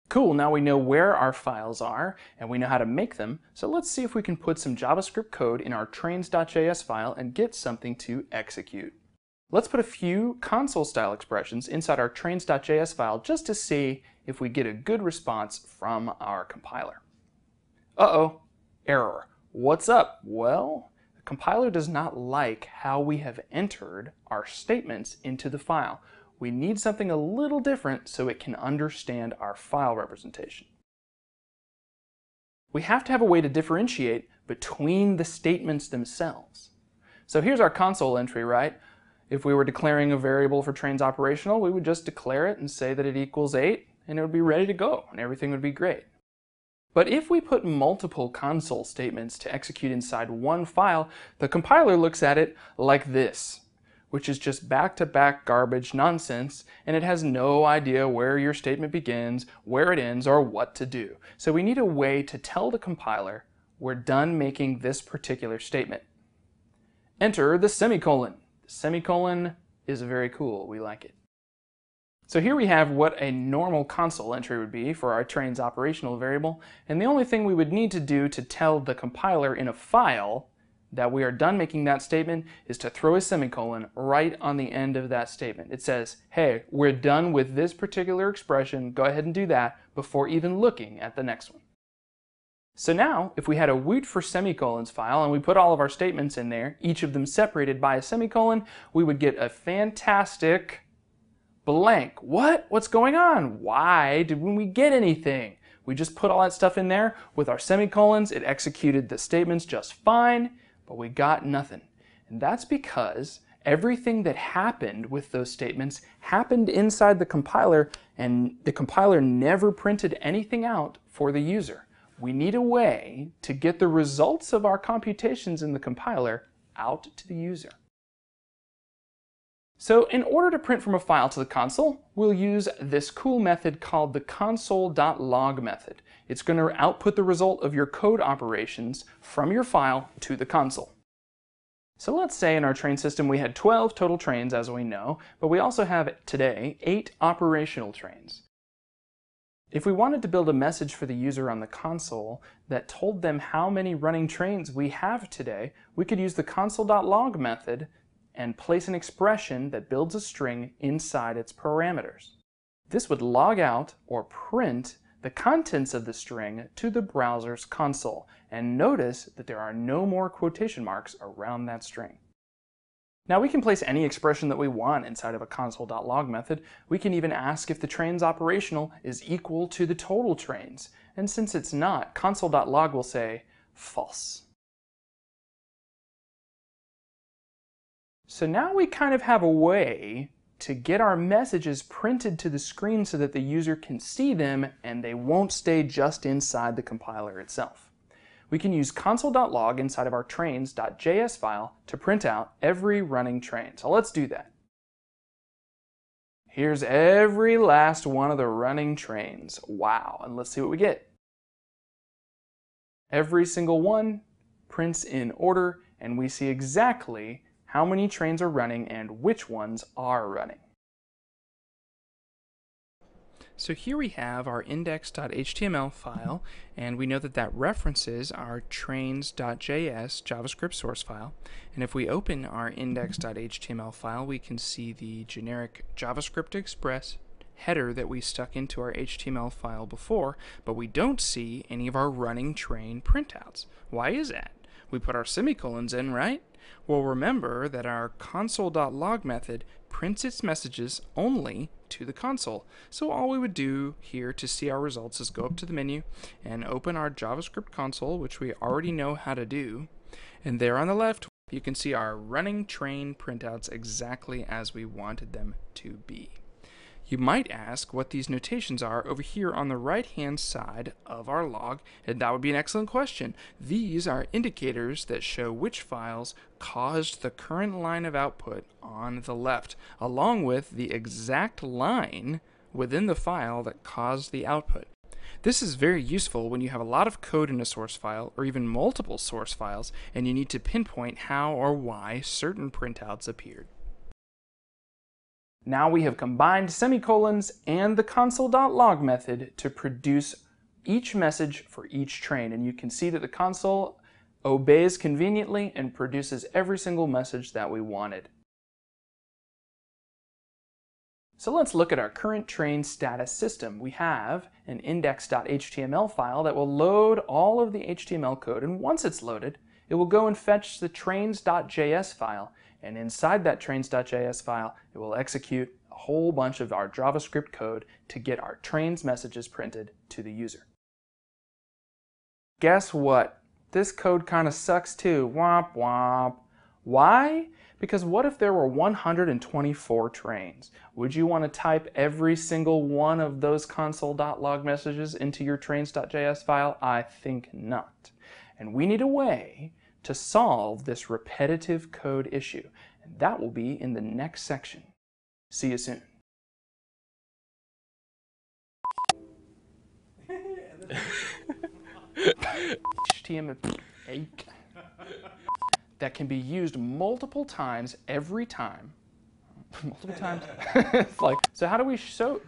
Cool, now we know where our files are and we know how to make them, so let's see if we can put some JavaScript code in our trains.js file and get something to execute. Let's put a few console-style expressions inside our trains.js file just to see if we get a good response from our compiler. Uh-oh, error. What's up? Well, the compiler does not like how we have entered our statements into the file. We need something a little different so it can understand our file representation. We have to have a way to differentiate between the statements themselves. So here's our console entry, right? If we were declaring a variable for trains operational, we would just declare it and say that it equals 8, and it would be ready to go, and everything would be great. But if we put multiple console statements to execute inside one file, the compiler looks at it like this, which is just back-to-back garbage nonsense, and it has no idea where your statement begins, where it ends, or what to do. So we need a way to tell the compiler we're done making this particular statement. Enter the semicolon. The semicolon is very cool. We like it. So here we have what a normal console entry would be for our trains operational variable, and the only thing we would need to do to tell the compiler in a file that we are done making that statement is to throw a semicolon right on the end of that statement. It says, hey, we're done with this particular expression, go ahead and do that before even looking at the next one. So now, if we had a woot for semicolons file and we put all of our statements in there, each of them separated by a semicolon, we would get a fantastic blank. What? What's going on? Why didn't we get anything? We just put all that stuff in there with our semicolons, it executed the statements just fine, but we got nothing. And that's because everything that happened with those statements happened inside the compiler, and the compiler never printed anything out for the user. We need a way to get the results of our computations in the compiler out to the user. So in order to print from a file to the console, we'll use this cool method called the console.log method. It's going to output the result of your code operations from your file to the console. So let's say in our train system we had 12 total trains, as we know, but we also have today 8 operational trains. If we wanted to build a message for the user on the console that told them how many running trains we have today, we could use the console.log method and place an expression that builds a string inside its parameters. This would log out or print the contents of the string to the browser's console, and notice that there are no more quotation marks around that string. Now we can place any expression that we want inside of a console.log method. We can even ask if the trains operational is equal to the total trains, and since it's not, console.log will say false. So now we kind of have a way to get our messages printed to the screen so that the user can see them and they won't stay just inside the compiler itself. We can use console.log inside of our trains.js file to print out every running train. So let's do that. Here's every last one of the running trains. Wow, and let's see what we get. Every single one prints in order, and we see exactly how many trains are running and which ones are running. So here we have our index.html file, and we know that that references our trains.js JavaScript source file. And if we open our index.html file, we can see the generic JavaScript Express header that we stuck into our HTML file before, but we don't see any of our running train printouts. Why is that? We put our semicolons in, right? Well, remember that our console.log method prints its messages only to the console. So all we would do here to see our results is go up to the menu and open our JavaScript console, which we already know how to do. And there on the left, you can see our running train printouts exactly as we wanted them to be. You might ask what these notations are over here on the right-hand side of our log, and that would be an excellent question. These are indicators that show which files caused the current line of output on the left, along with the exact line within the file that caused the output. This is very useful when you have a lot of code in a source file, or even multiple source files, and you need to pinpoint how or why certain printouts appeared. Now we have combined semicolons and the console.log method to produce each message for each train. And you can see that the console obeys conveniently and produces every single message that we wanted. So let's look at our current train status system. We have an index.html file that will load all of the HTML code, and once it's loaded, it will go and fetch the trains.js file, and inside that trains.js file, it will execute a whole bunch of our JavaScript code to get our trains messages printed to the user. Guess what? This code kind of sucks too. Womp womp. Why? Because what if there were 124 trains? Would you want to type every single one of those console.log messages into your trains.js file? I think not. And we need a way to solve this repetitive code issue. And that will be in the next section. See you soon. HTML that can be used multiple times every time. Multiple times. It's like, so how do we show